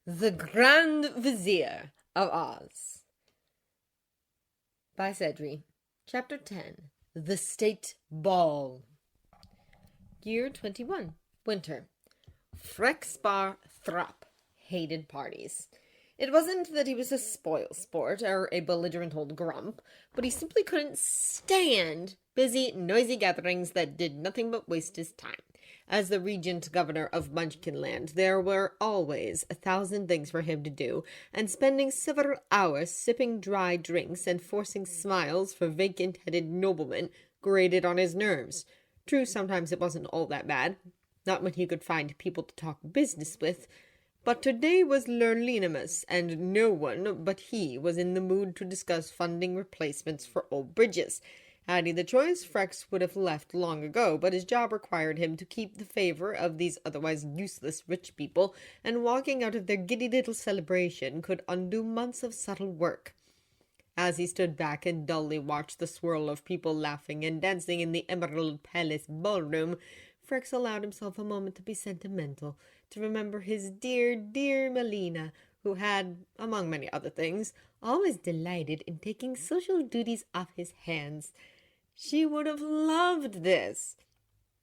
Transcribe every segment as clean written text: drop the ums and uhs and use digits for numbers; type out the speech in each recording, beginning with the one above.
The Grand Vizier of Oz by Cedri. Chapter 10. The State Ball. Year 21. Winter. Frexbar Thrap hated parties. It wasn't that he was a spoilsport or a belligerent old grump, but he simply couldn't stand busy, noisy gatherings that did nothing but waste his time. As the regent governor of Munchkinland, there were always 1,000 things for him to do, and spending several hours sipping dry drinks and forcing smiles for vacant-headed noblemen grated on his nerves. True, sometimes it wasn't all that bad, not when he could find people to talk business with, but today was Lurlinimus, and no one but he was in the mood to discuss funding replacements for old bridges. Had he the choice, Frex would have left long ago, but his job required him to keep the favor of these otherwise useless rich people, and walking out of their giddy little celebration could undo months of subtle work. As he stood back and dully watched the swirl of people laughing and dancing in the Emerald Palace ballroom, Frex allowed himself a moment to be sentimental, to remember his dear, dear Melina, who had, among many other things, always delighted in taking social duties off his hands. She would have loved this.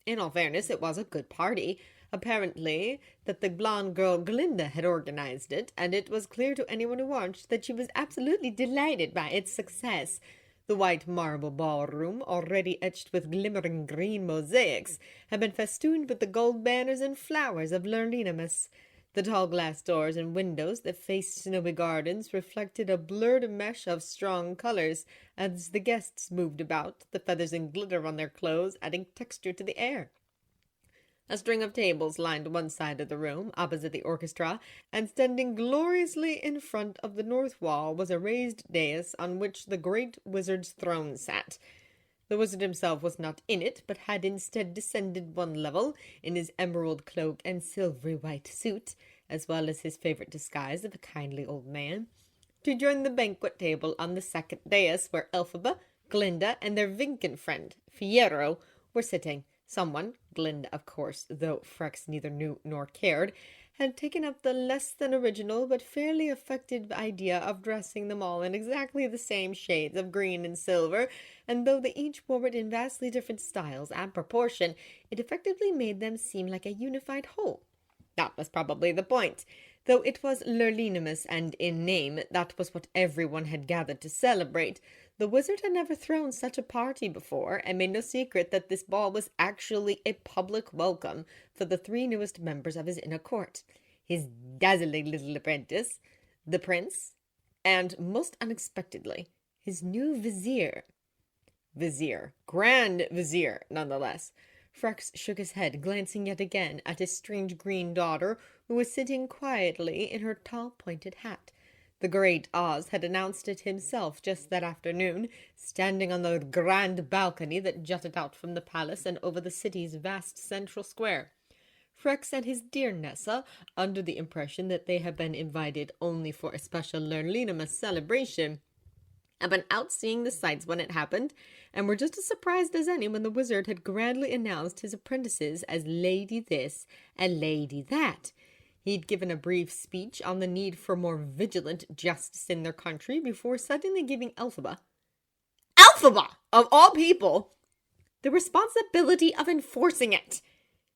In all fairness, it was a good party. Apparently, that the blonde girl Glinda had organized it, and it was clear to anyone who watched that she was absolutely delighted by its success. The white marble ballroom, already etched with glimmering green mosaics, had been festooned with the gold banners and flowers of Lurlinimus. The tall glass doors and windows that faced snowy gardens reflected a blurred mesh of strong colors as the guests moved about, the feathers and glitter on their clothes adding texture to the air. A string of tables lined one side of the room, opposite the orchestra, and standing gloriously in front of the north wall was a raised dais on which the great wizard's throne sat. The wizard himself was not in it, but had instead descended one level, in his emerald cloak and silvery white suit, as well as his favorite disguise of a kindly old man, to join the banquet table on the second dais, where Elphaba, Glinda, and their Vinken friend, Fiyero, were sitting. Someone, Glinda of course, though Frex neither knew nor cared, had taken up the less than original but fairly effective idea of dressing them all in exactly the same shades of green and silver, and though they each wore it in vastly different styles and proportion, it effectively made them seem like a unified whole. That was probably the point. Though it was Lurlinimus, and in name, that was what everyone had gathered to celebrate. The wizard had never thrown such a party before, and made no secret that this ball was actually a public welcome for the 3 newest members of his inner court. His dazzling little apprentice, the prince, and, most unexpectedly, his new vizier. Vizier. Grand Vizier, nonetheless. Frex shook his head, glancing yet again at his strange green daughter, who was sitting quietly in her tall pointed hat. The great Oz had announced it himself just that afternoon, standing on the grand balcony that jutted out from the palace and over the city's vast central square. Frex and his dear Nessa, under the impression that they had been invited only for a special Lurlinimus celebration, had been out seeing the sights when it happened, and were just as surprised as any when the wizard had grandly announced his apprentices as Lady This and Lady That. He'd given a brief speech on the need for more vigilant justice in their country before suddenly giving Elphaba, of all people, the responsibility of enforcing it.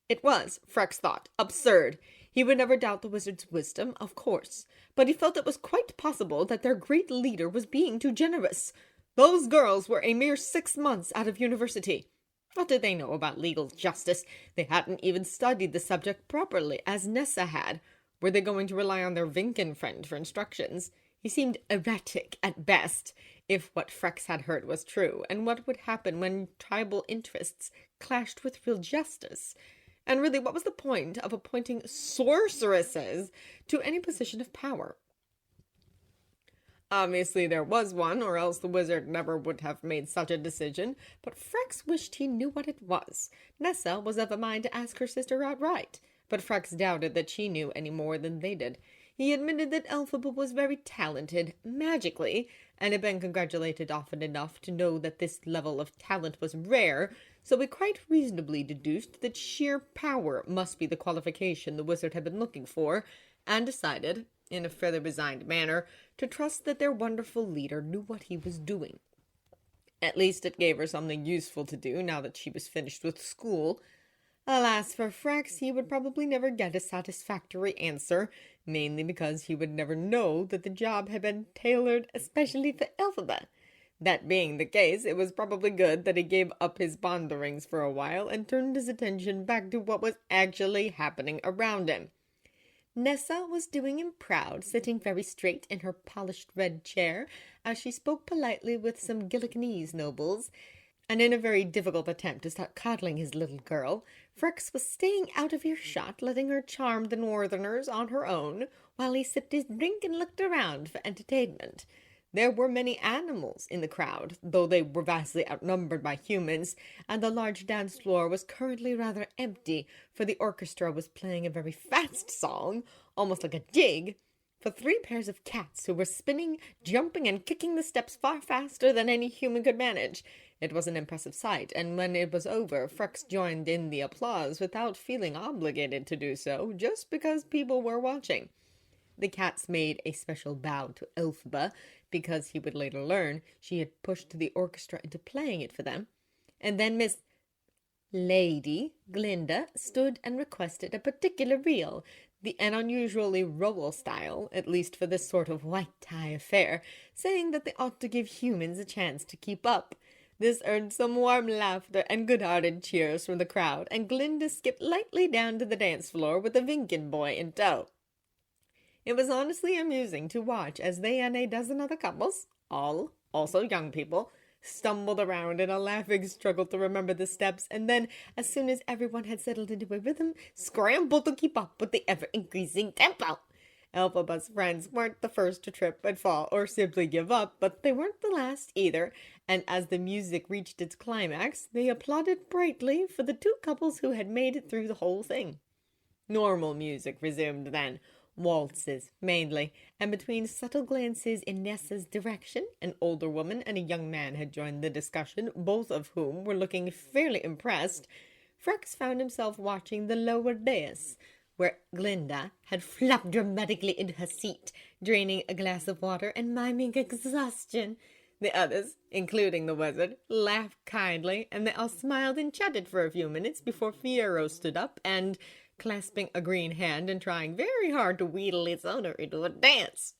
It was, Frex thought, absurd. He would never doubt the wizard's wisdom, of course, but he felt it was quite possible that their great leader was being too generous. Those girls were a mere 6 months out of university. What did they know about legal justice? They hadn't even studied the subject properly, as Nessa had. Were they going to rely on their Vinken friend for instructions? He seemed erratic at best, if what Frex had heard was true, and what would happen when tribal interests clashed with real justice? And really, what was the point of appointing sorceresses to any position of power? Obviously there was one, or else the wizard never would have made such a decision, but Frex wished he knew what it was. Nessa was of a mind to ask her sister outright, but Frex doubted that she knew any more than they did. He admitted that Elphaba was very talented, magically, and had been congratulated often enough to know that this level of talent was rare, so he quite reasonably deduced that sheer power must be the qualification the wizard had been looking for, and decided, in a fairly resigned manner, to trust that their wonderful leader knew what he was doing. At least it gave her something useful to do now that she was finished with school. Alas for Frex, he would probably never get a satisfactory answer, mainly because he would never know that the job had been tailored especially for Elphaba. That being the case, it was probably good that he gave up his ponderings for a while and turned his attention back to what was actually happening around him. Nessa was doing him proud, sitting very straight in her polished red chair as she spoke politely with some Gilliganese nobles, and in a very difficult attempt to start coddling his little girl, Frex was staying out of earshot, letting her charm the northerners on her own, while he sipped his drink and looked around for entertainment. There were many animals in the crowd, though they were vastly outnumbered by humans, and the large dance floor was currently rather empty, for the orchestra was playing a very fast song, almost like a jig, for 3 pairs of cats who were spinning, jumping, and kicking the steps far faster than any human could manage. It was an impressive sight, and when it was over, Frex joined in the applause without feeling obligated to do so, just because people were watching. The cats made a special bow to Elphaba, because he would later learn she had pushed the orchestra into playing it for them. And then Miss Lady Glinda stood and requested a particular reel, an unusually rural style, at least for this sort of white tie affair, saying that they ought to give humans a chance to keep up. This earned some warm laughter and good-hearted cheers from the crowd, and Glinda skipped lightly down to the dance floor with the Vinkin boy in tow. It was honestly amusing to watch as they and a dozen other couples, all also young people, stumbled around in a laughing struggle to remember the steps, and then, as soon as everyone had settled into a rhythm, scrambled to keep up with the ever-increasing tempo. Elphaba's friends weren't the first to trip and fall or simply give up, but they weren't the last either, and as the music reached its climax, they applauded brightly for the 2 couples who had made it through the whole thing. Normal music resumed then, waltzes mainly, and between subtle glances in Nessa's direction, an older woman and a young man had joined the discussion, both of whom were looking fairly impressed. Frex found himself watching the lower dais, where Glinda had flopped dramatically into her seat, draining a glass of water and miming exhaustion. The others, including the wizard, laughed kindly, and they all smiled and chatted for a few minutes before Fiyero stood up and, clasping a green hand and trying very hard to wheedle its owner into a dance.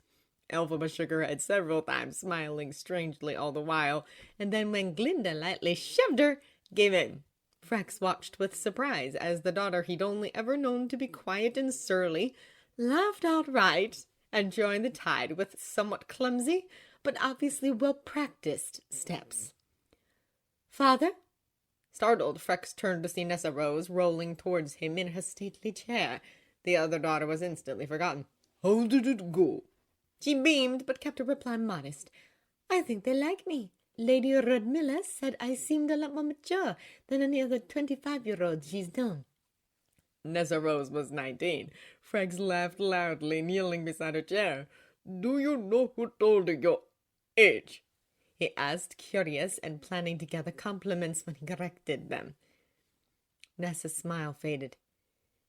Elphaba shook her head several times, smiling strangely all the while, and then when Glinda lightly shoved her, gave in. Frex watched with surprise as the daughter he'd only ever known to be quiet and surly laughed outright and joined the tide with somewhat clumsy but obviously well-practiced steps. "Father?" Startled, Frex turned to see Nessa Rose rolling towards him in her stately chair. The other daughter was instantly forgotten. "How did it go?" She beamed, but kept her reply modest. "I think they like me. Lady Rudmilla said I seemed a lot more mature than any other 25-year-old she's known." Nessa Rose was 19. Frex laughed loudly, kneeling beside her chair. "Do you know who told you your age?" he asked, curious and planning to gather compliments when he corrected them. Nessa's smile faded.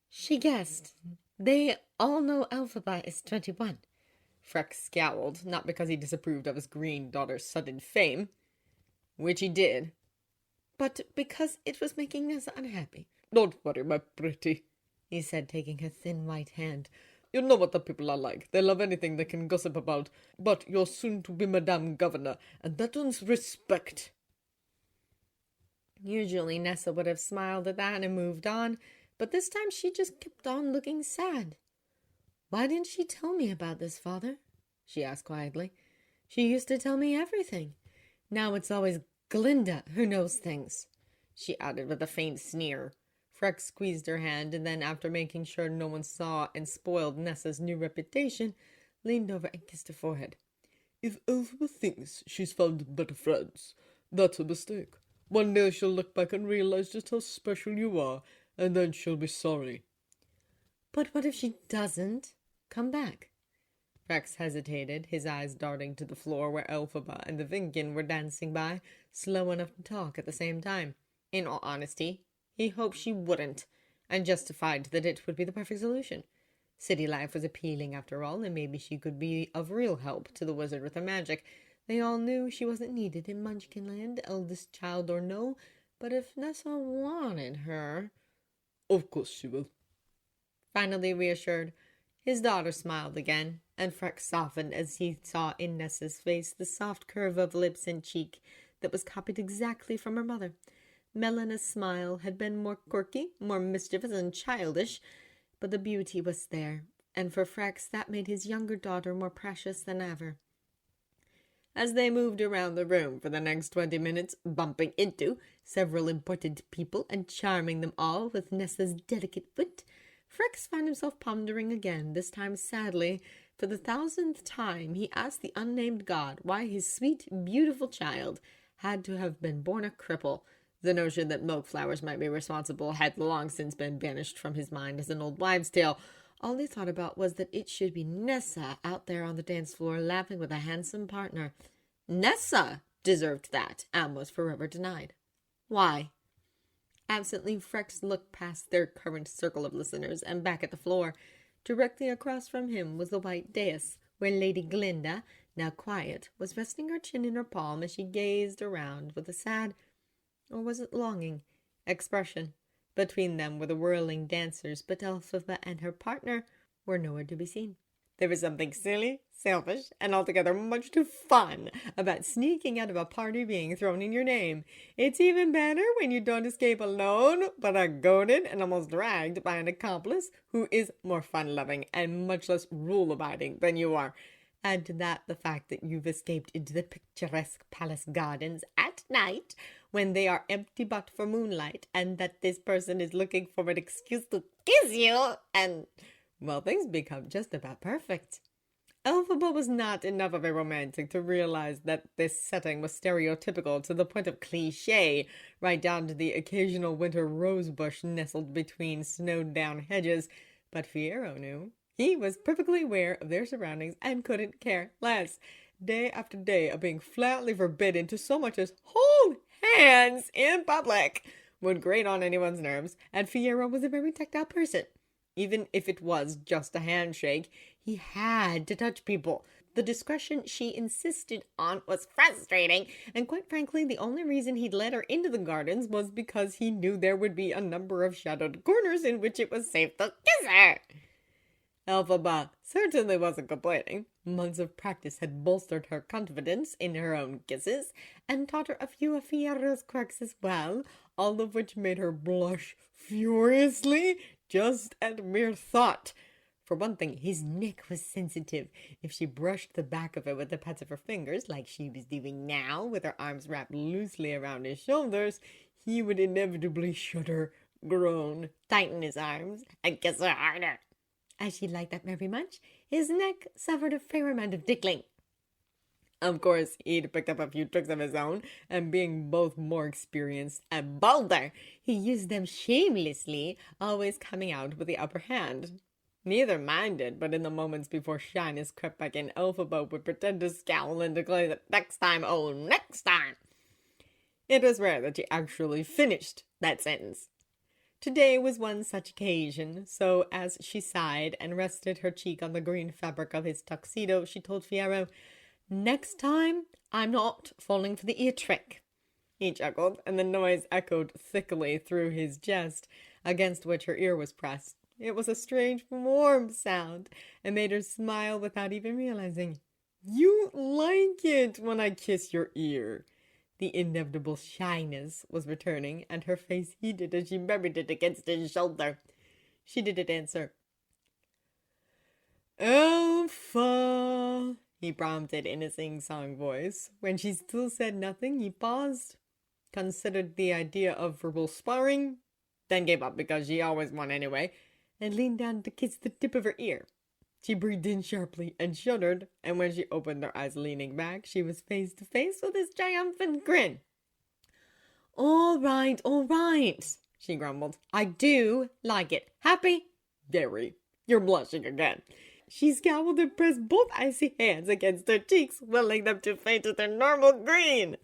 "She guessed. They all know Elphaba is 21. Frex scowled, not because he disapproved of his green daughter's sudden fame, which he did, but because it was making Nessa unhappy. "Don't worry, my pretty," he said, taking her thin white hand. "You know what the people are like. They love anything they can gossip about. But you're soon to be Madame Governor, and that earns respect." Usually Nessa would have smiled at that and moved on, but this time she just kept on looking sad. "Why didn't she tell me about this, Father?" she asked quietly. "She used to tell me everything. Now it's always Glinda who knows things," she added with a faint sneer. Frex squeezed her hand, and then, after making sure no one saw and spoiled Nessa's new reputation, leaned over and kissed her forehead. "If Elphaba thinks she's found better friends, that's a mistake. One day she'll look back and realize just how special you are, and then she'll be sorry." "But what if she doesn't come back?" Rex hesitated, his eyes darting to the floor where Elphaba and the Vinkin were dancing by, slow enough to talk at the same time. In all honesty, he hoped she wouldn't, and justified that it would be the perfect solution. City life was appealing after all, and maybe she could be of real help to the wizard with her magic. They all knew she wasn't needed in Munchkinland, eldest child or no, but if Nessa wanted her... Of course she will. Finally reassured, his daughter smiled again, and Freck softened as he saw in Nessa's face the soft curve of lips and cheek that was copied exactly from her mother. Melena's smile had been more quirky, more mischievous and childish, but the beauty was there, and for Frex that made his younger daughter more precious than ever. As they moved around the room for the next 20 minutes, bumping into several important people and charming them all with Nessa's delicate wit, Frex found himself pondering again, this time sadly. For the 1000th time he asked the unnamed god why his sweet, beautiful child had to have been born a cripple. The notion that milk flowers might be responsible had long since been banished from his mind as an old wives' tale. All he thought about was that it should be Nessa out there on the dance floor laughing with a handsome partner. Nessa deserved that, and was forever denied. Why? Absently, Frex looked past their current circle of listeners and back at the floor. Directly across from him was the white dais, where Lady Glinda, now quiet, was resting her chin in her palm as she gazed around with a sad, or was it longing, expression. Between them were the whirling dancers, but Elphaba and her partner were nowhere to be seen. There was something silly, selfish, and altogether much too fun about sneaking out of a party being thrown in your name. It's even better when you don't escape alone, but are goaded and almost dragged by an accomplice who is more fun-loving and much less rule-abiding than you are. Add to that the fact that you've escaped into the picturesque palace gardens at night when they are empty but for moonlight, and that this person is looking for an excuse to kiss you, and... well, things become just about perfect. Elphaba was not enough of a romantic to realize that this setting was stereotypical to the point of cliché, right down to the occasional winter rosebush nestled between snowed-down hedges, but Fiyero knew. He was perfectly aware of their surroundings and couldn't care less. Day after day of being flatly forbidden to so much as hold hands in public would grate on anyone's nerves, and Fiyero was a very tactile person. Even if it was just a handshake, he had to touch people. The discretion she insisted on was frustrating, and quite frankly, the only reason he'd let her into the gardens was because he knew there would be a number of shadowed corners in which it was safe to kiss her. Elphaba certainly wasn't complaining. Months of practice had bolstered her confidence in her own kisses, and taught her a few of Fiero's quirks as well, all of which made her blush furiously just at mere thought. For one thing, his neck was sensitive. If she brushed the back of it with the pads of her fingers, like she was doing now, with her arms wrapped loosely around his shoulders, he would inevitably shudder, groan, tighten his arms, and kiss her harder. As she liked that very much, his neck suffered a fair amount of tickling. Of course, he'd picked up a few tricks of his own, and being both more experienced and bolder, he used them shamelessly, always coming out with the upper hand. Neither minded, but in the moments before shyness crept back in, Elphaba would pretend to scowl and declare that next time, oh, next time! It was rare that she actually finished that sentence. Today was one such occasion, so as she sighed and rested her cheek on the green fabric of his tuxedo, she told Fiyero, "Next time, I'm not falling for the ear trick." He chuckled, and the noise echoed thickly through his jest, against which her ear was pressed. It was a strange, warm sound, and made her smile without even realizing. "You like it when I kiss your ear." The inevitable shyness was returning, and her face heated as she buried it against his shoulder. She didn't answer. "Elpha," he prompted in a sing-song voice. When she still said nothing, he paused, considered the idea of verbal sparring, then gave up because she always won anyway, and leaned down to kiss the tip of her ear. She breathed in sharply and shuddered, and when she opened her eyes leaning back, she was face to face with his triumphant grin. All right, she grumbled. "I do like it. Happy?" "Very. You're blushing again." She scowled and pressed both icy hands against her cheeks, willing them to fade to their normal green.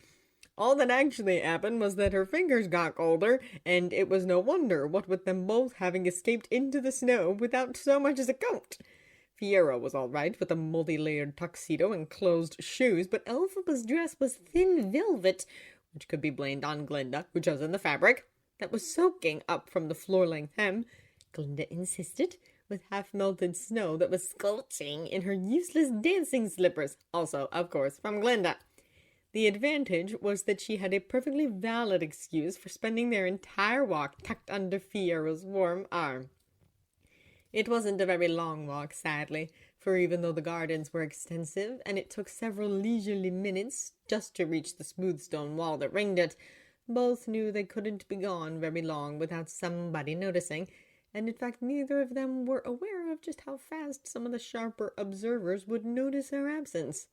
All that actually happened was that her fingers got colder, and it was no wonder, what with them both having escaped into the snow without so much as a coat. Fiero was all right with a multi-layered tuxedo and closed shoes, but Elphaba's dress was thin velvet, which could be blamed on Glinda, who chose in the fabric, that was soaking up from the floor-length hem. Glinda insisted, with half-melted snow that was scorching in her useless dancing slippers, also, of course, from Glinda. The advantage was that she had a perfectly valid excuse for spending their entire walk tucked under Fiero's warm arm. It wasn't a very long walk, sadly, for even though the gardens were extensive, and it took several leisurely minutes just to reach the smooth stone wall that ringed it, both knew they couldn't be gone very long without somebody noticing, and in fact neither of them were aware of just how fast some of the sharper observers would notice their absence.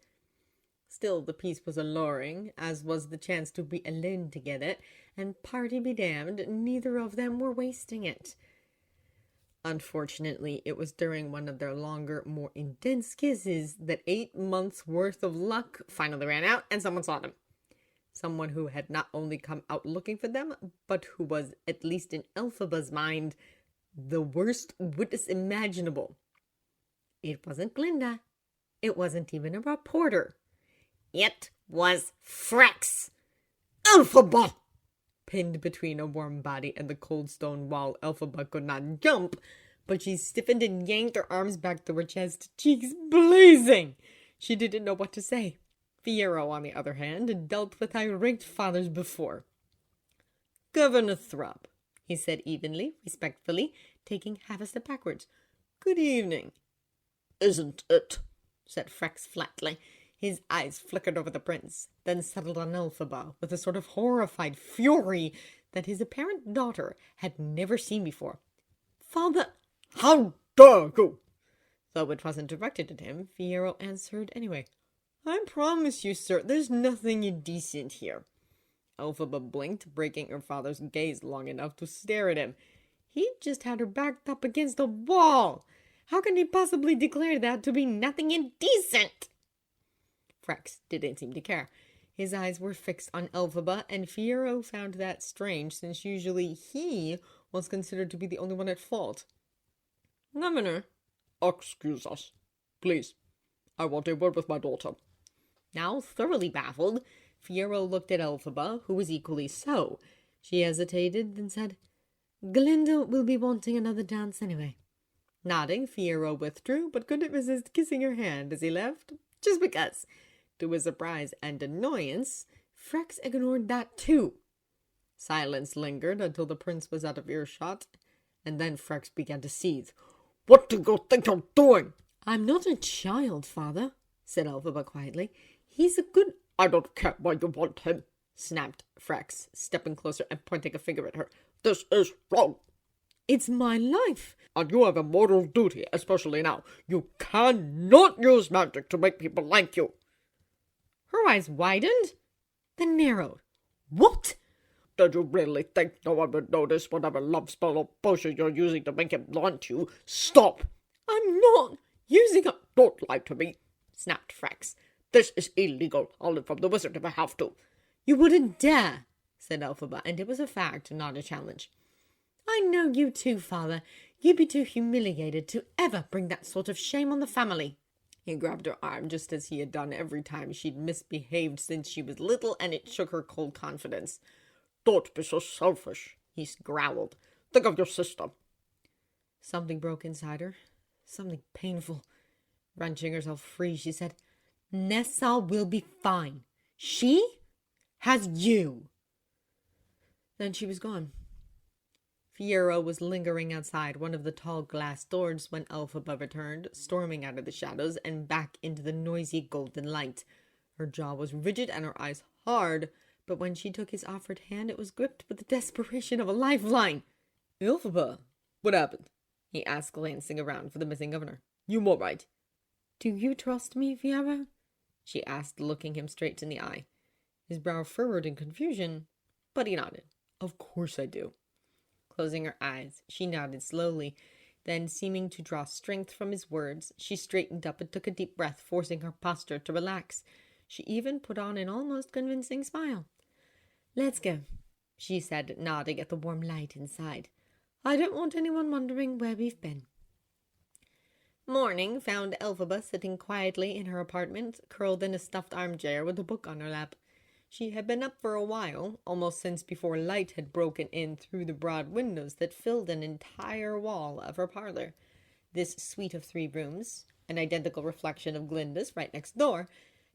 Still, the peace was alluring, as was the chance to be alone together, and party be damned, neither of them were wasting it. Unfortunately, it was during one of their longer, more intense kisses that 8 months' worth of luck finally ran out, and someone saw them. Someone who had not only come out looking for them, but who was, at least in Elphaba's mind, the worst witness imaginable. It wasn't Glinda. It wasn't even a reporter. It was Frex! Elphaba! Pinned between a warm body and the cold stone wall, Elphaba could not jump, but she stiffened and yanked her arms back to her chest, cheeks blazing. She didn't know what to say. Fiero, on the other hand, dealt with irate fathers before. "Governor Thrupp," he said evenly, respectfully, taking half a step backwards. "Good evening." "Isn't it?" said Frex flatly. His eyes flickered over the prince, then settled on Elphaba with a sort of horrified fury that his apparent daughter had never seen before. "Father—" "How dare you!" Though it wasn't directed at him, Fiero answered anyway. "I promise you, sir, there's nothing indecent here." Elphaba blinked, breaking her father's gaze long enough to stare at him. He'd just had her backed up against a wall. How can he possibly declare that to be nothing indecent? Frex didn't seem to care. His eyes were fixed on Elphaba, and Fiero found that strange, since usually he was considered to be the only one at fault. "Governor." "Excuse us. Please. I want a word with my daughter." Now thoroughly baffled, Fiero looked at Elphaba, who was equally so. She hesitated, then said, "Glinda will be wanting another dance anyway." Nodding, Fiero withdrew, but couldn't resist kissing her hand as he left, just because. To his surprise and annoyance, Frex ignored that too. Silence lingered until the prince was out of earshot, and then Frex began to seethe. "What do you think you're doing?" "I'm not a child, father," said Elphaba quietly. "He's a good—" "I don't care why you want him," snapped Frex, stepping closer and pointing a finger at her. "This is wrong." "It's my life." "And you have a moral duty, especially now. You cannot use magic to make people like you." Her eyes widened, then narrowed. "What?" "Did you really think no one would notice whatever love spell or potion you're using to make him want you? Stop!" "I'm not using a—" "Don't lie to me," snapped Frex. "This is illegal. I'll inform the wizard if I have to." "You wouldn't dare," said Elphaba, and it was a fact, not a challenge. "I know you too, father. You'd be too humiliated to ever bring that sort of shame on the family." He grabbed her arm just as he had done every time she'd misbehaved since she was little, and it shook her cold confidence. "Don't be so selfish," he growled. "Think of your sister." Something broke inside her. Something painful. Wrenching herself free, she said, "Nessa will be fine. She has you." Then she was gone. Fiero was lingering outside one of the tall glass doors when Elphaba returned, storming out of the shadows and back into the noisy golden light. Her jaw was rigid and her eyes hard, but when she took his offered hand, it was gripped with the desperation of a lifeline. "Elphaba, what happened?" he asked, glancing around for the missing governor. "You all right?" "Do you trust me, Fiero?" she asked, looking him straight in the eye. His brow furrowed in confusion, but he nodded. "Of course I do." Closing her eyes, she nodded slowly. Then, seeming to draw strength from his words, she straightened up and took a deep breath, forcing her posture to relax. She even put on an almost convincing smile. "Let's go," she said, nodding at the warm light inside. "I don't want anyone wondering where we've been." Morning found Elphaba sitting quietly in her apartment, curled in a stuffed armchair with a book on her lap. She had been up for a while, almost since before light had broken in through the broad windows that filled an entire wall of her parlor. This suite of 3 rooms, an identical reflection of Glinda's right next door,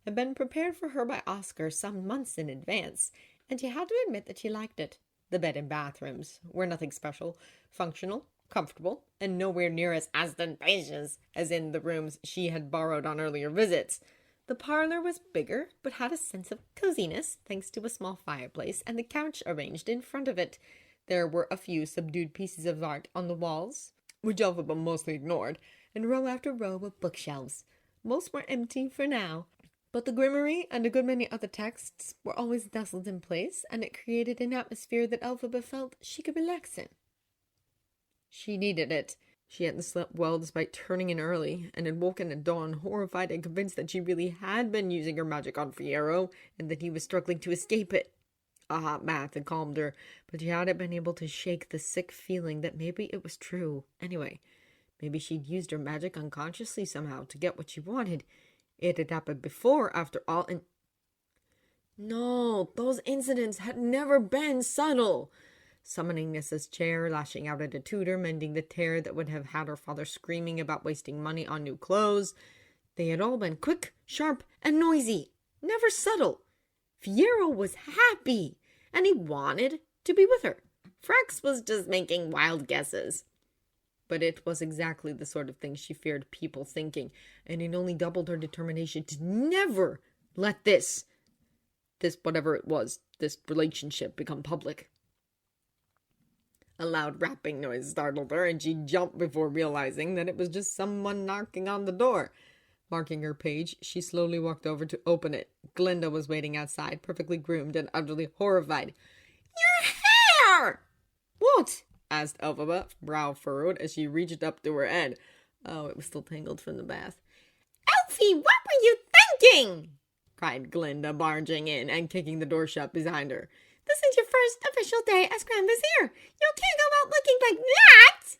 had been prepared for her by Oscar some months in advance, and she had to admit that she liked it. The bed and bathrooms were nothing special, functional, comfortable, and nowhere near as ostentatious as in the rooms she had borrowed on earlier visits. The parlor was bigger, but had a sense of coziness, thanks to a small fireplace and the couch arranged in front of it. There were a few subdued pieces of art on the walls, which Elphaba mostly ignored, and row after row of bookshelves. Most were empty for now, but the grimoire and a good many other texts were always nestled in place, and it created an atmosphere that Elphaba felt she could relax in. She needed it. She hadn't slept well despite turning in early, and had woken at dawn horrified and convinced that she really had been using her magic on Fiyero, and that he was struggling to escape it. A hot bath had calmed her, but she hadn't been able to shake the sick feeling that maybe it was true. Anyway, maybe she'd used her magic unconsciously somehow to get what she wanted. It had happened before, after all, and... No, those incidents had never been subtle. Summoning Nessa's chair, lashing out at a tutor, mending the tear that would have had her father screaming about wasting money on new clothes. They had all been quick, sharp, and noisy. Never subtle. Fiyero was happy, and he wanted to be with her. Frex was just making wild guesses. But it was exactly the sort of thing she feared people thinking, and it only doubled her determination to never let this whatever it was, this relationship become public. A loud rapping noise startled her, and she jumped before realizing that it was just someone knocking on the door. Marking her page, she slowly walked over to open it. Glinda was waiting outside, perfectly groomed and utterly horrified. "Your hair!" "What?" asked Elphaba, brow furrowed, as she reached up to her head. Oh, it was still tangled from the bath. "Elfie, what were you thinking?" cried Glinda, barging in and kicking the door shut behind her. "This is your first official day as Grand Vizier. You can't go out looking like that!"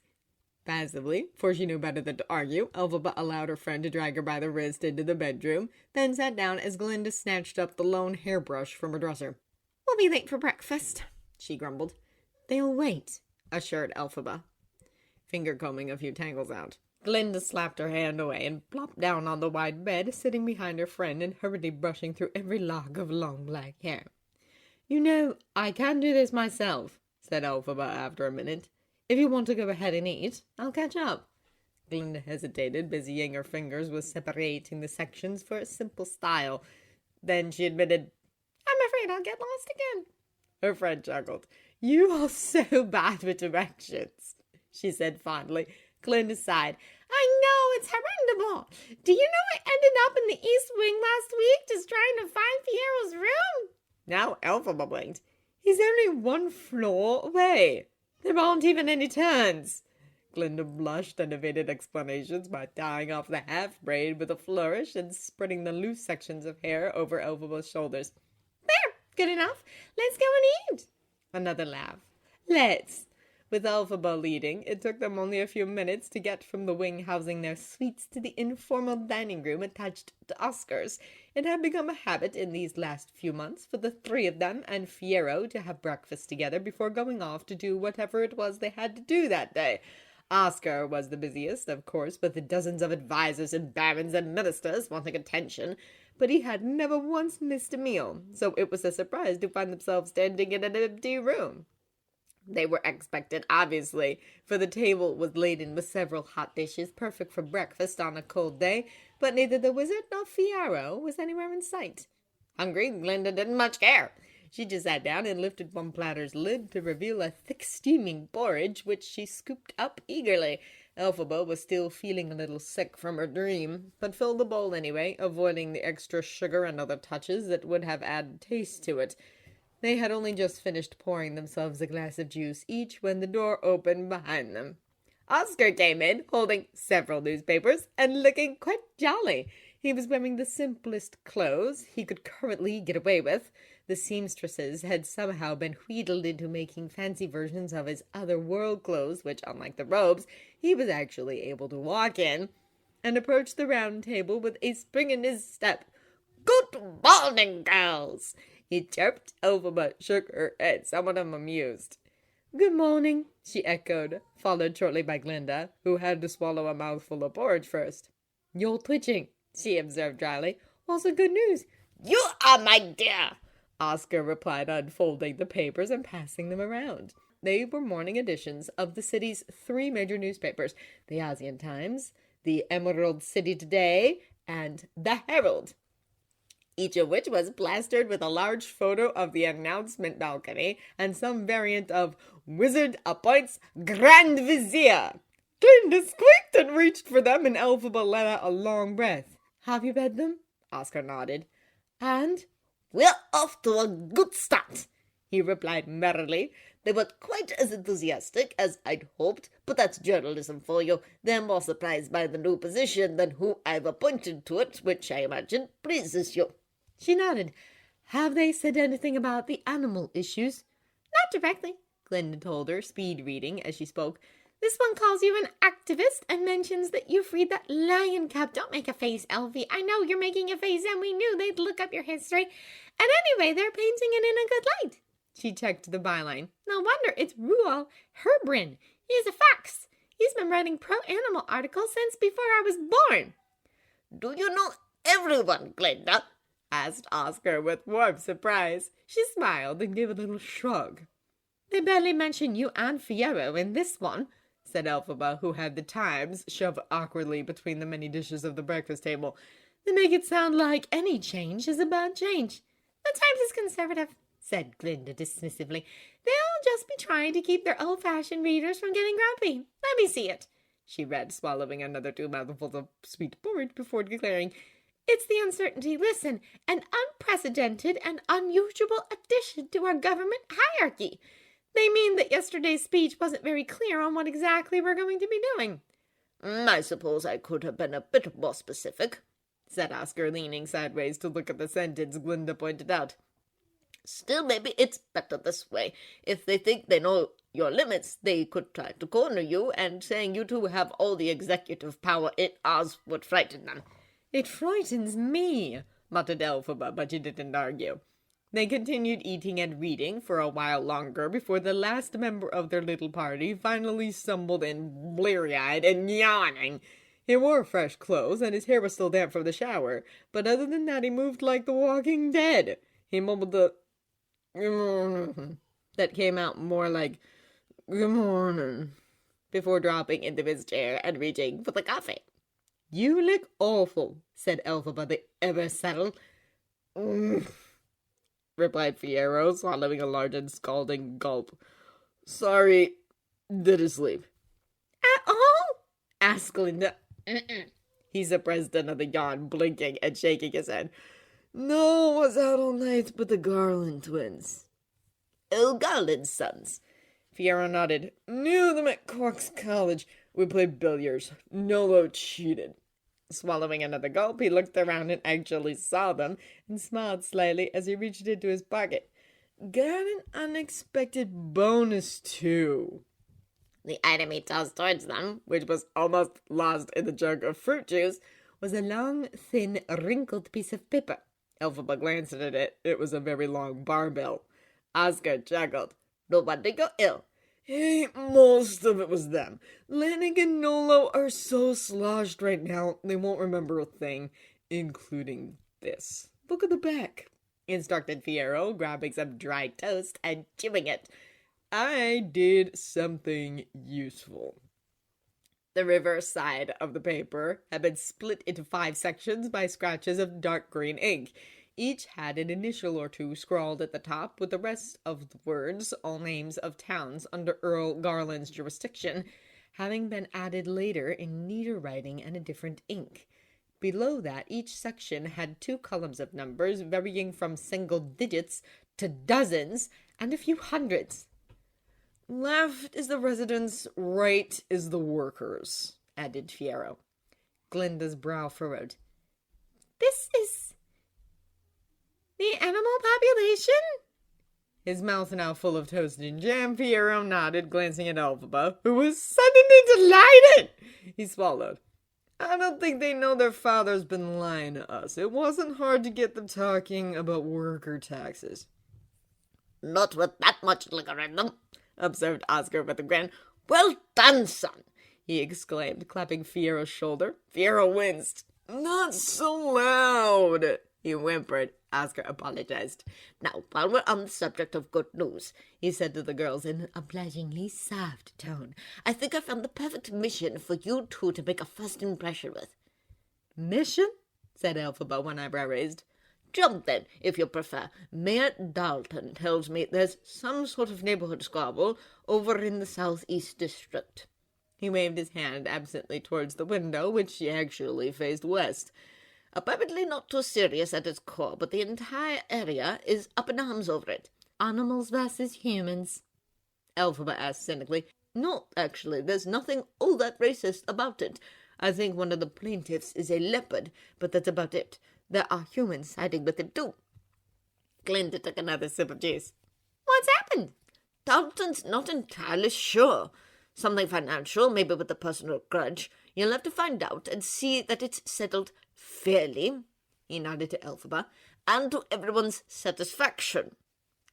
Passively, for she knew better than to argue, Elphaba allowed her friend to drag her by the wrist into the bedroom, then sat down as Glinda snatched up the lone hairbrush from her dresser. "We'll be late for breakfast," she grumbled. "They'll wait," assured Elphaba, finger-combing a few tangles out. Glinda slapped her hand away and plopped down on the wide bed, sitting behind her friend and hurriedly brushing through every lock of long black hair. "You know, I can do this myself," said Elphaba after a minute. "If you want to go ahead and eat, I'll catch up." Glinda hesitated, busying her fingers with separating the sections for a simple style. Then she admitted, "I'm afraid I'll get lost again." Her friend chuckled. "You are so bad with directions," she said fondly. Glinda sighed. "I know, it's horrendable. Do you know I ended up in the East Wing last week just trying to find Fiero's room?" Now Elphaba blinked. "He's only 1 floor away. There aren't even any turns." Glinda blushed and evaded explanations by tying off the half-braid with a flourish and spreading the loose sections of hair over Elphaba's shoulders. "There, good enough. Let's go and eat." Another laugh. "Let's." With Elphaba leading, it took them only a few minutes to get from the wing housing their suites to the informal dining room attached to Oscar's. It had become a habit in these last few months for the 3 of them and Fiyero to have breakfast together before going off to do whatever it was they had to do that day. Oscar was the busiest, of course, with the dozens of advisors and barons and ministers wanting attention, but he had never once missed a meal, so it was a surprise to find themselves standing in an empty room. They were expected, obviously, for the table was laden with several hot dishes, perfect for breakfast on a cold day, but neither the wizard nor Fiyero was anywhere in sight. Hungry, Glinda didn't much care. She just sat down and lifted one platter's lid to reveal a thick steaming porridge, which she scooped up eagerly. Elphaba was still feeling a little sick from her dream, but filled the bowl anyway, avoiding the extra sugar and other touches that would have added taste to it. They had only just finished pouring themselves a glass of juice each when the door opened behind them. Oscar came in, holding several newspapers, and looking quite jolly. He was wearing the simplest clothes he could currently get away with. The seamstresses had somehow been wheedled into making fancy versions of his other world clothes, which, unlike the robes, he was actually able to walk in, and approached the round table with a spring in his step. "Good morning, girls!" he chirped. Elphaba shook her head, somewhat amused. "Good morning," she echoed, followed shortly by Glinda, who had to swallow a mouthful of porridge first. "You're twitching," she observed dryly. "What's the good news?" "You are my dear," Oscar replied, unfolding the papers and passing them around. They were morning editions of the city's 3 major newspapers, the Asian Times, the Emerald City Today, and the Herald, each of which was plastered with a large photo of the announcement balcony and some variant of "Wizard appoints Grand Vizier." Glinda squeaked and reached for them, and Elphaba let out a long breath. "Have you read them?" Oscar nodded. "And?" "We're off to a good start," he replied merrily. "They weren't quite as enthusiastic as I'd hoped, but that's journalism for you. They're more surprised by the new position than who I've appointed to it, which I imagine pleases you." She nodded. "Have they said anything about the animal issues?" "Not directly," Glinda told her, speed reading as she spoke. "This one calls you an activist and mentions that you freed that lion cub. Don't make a face, Elfie. I know you're making a face, and we knew they'd look up your history. And anyway, they're painting it in a good light." She checked the byline. "No wonder it's Ruel Herbrin. He's a fax. He's been writing pro-animal articles since before I was born." "Do you know everyone, Glinda?" asked Oscar with warm surprise. She smiled and gave a little shrug. "They barely mention you and Fiyero in this one," said Elphaba, who had the Times shoved awkwardly between the many dishes of the breakfast table. "They make it sound like any change is a bad change." "The Times is conservative," said Glinda dismissively. "They'll just be trying to keep their old-fashioned readers from getting grumpy. Let me see it," she read, swallowing another 2 mouthfuls of sweet porridge before declaring, "It's the uncertainty. Listen, an unprecedented and unusual addition to our government hierarchy. They mean that yesterday's speech wasn't very clear on what exactly we're going to be doing." "I suppose I could have been a bit more specific," said Oscar, leaning sideways to look at the sentence Glinda pointed out. "Still, maybe it's better this way. If they think they know your limits, they could try to corner you, and saying you two have all the executive power in Oz would frighten them." "It frightens me," muttered Elphaba, but she didn't argue. They continued eating and reading for a while longer before the last member of their little party finally stumbled in, bleary-eyed and yawning. He wore fresh clothes, and his hair was still damp from the shower, but other than that he moved like the Walking Dead. He mumbled the that came out more like "Good morning" before dropping into his chair and reaching for the coffee. "You look awful," said Elphaba, the ever-settled. Replied Fiyero, swallowing a large and scalding gulp. "Sorry, didn't sleep." "At all?" asked Glinda. He suppressed another yawn, blinking and shaking his head. "No, was out all night with the Garland twins." "Oh, Garland's sons." Fiyero nodded. "Knew them at Quark's College. We played billiards. Nolo cheated." Swallowing another gulp, he looked around and actually saw them, and smiled slightly as he reached into his pocket. "Got an unexpected bonus, too." The item he tossed towards them, which was almost lost in the jug of fruit juice, was a long, thin, wrinkled piece of paper. Elphaba glanced at it. It was a very long barbell. Oscar chuckled. "No wonder you're ill." "Hey, most of it was them. Lennox and Nolo are so sloshed right now, they won't remember a thing, including this. Look at the back," instructed Fiyero, grabbing some dry toast and chewing it. "I did something useful." The reverse side of the paper had been split into 5 sections by scratches of dark green ink. Each had an initial or 2 scrawled at the top, with the rest of the words, all names of towns under Earl Garland's jurisdiction, having been added later in neater writing and a different ink. Below that, each section had 2 columns of numbers, varying from single digits to dozens and a few hundreds. "Left is the residents, right is the workers," added Fiyero. Glinda's brow furrowed. "This is The animal population? His mouth now full of toast and jam, Piero nodded, glancing at Elphaba, who was suddenly delighted. He swallowed. I don't think they know their father's been lying to us. It wasn't hard to get them talking about worker taxes. Not with that much liquor in them, observed Oscar with a grin. Well done, son, he exclaimed, clapping Fiero's shoulder. Fiero winced. Not so loud, he whimpered. Oscar apologized. Now, while we're on the subject of good news, he said to the girls in an obligingly soft tone, I think I found the perfect mission for you two to make a first impression with. Mission? Said Elphaba, one eyebrow raised. Jump, then, if you prefer. Mayor Dalton tells me there's some sort of neighborhood squabble over in the southeast district. He waved his hand absently towards the window, which actually faced west. Apparently not too serious at its core, but the entire area is up in arms over it. Animals versus humans, Elphaba asked cynically. No, actually, there's nothing all that racist about it. I think one of the plaintiffs is a leopard, but that's about it. There are humans siding with it, too. Glinda took another sip of juice. What's happened? Dalton's not entirely sure. Something financial, maybe with a personal grudge. You'll have to find out and see that it's settled fairly, he nodded to Elphaba, and to everyone's satisfaction.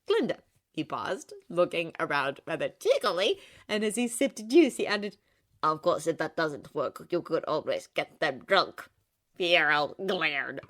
Glinda, he paused, looking around rather cheekily, and as he sipped juice, he added, Of course, if that doesn't work, you could always get them drunk. Piero glared.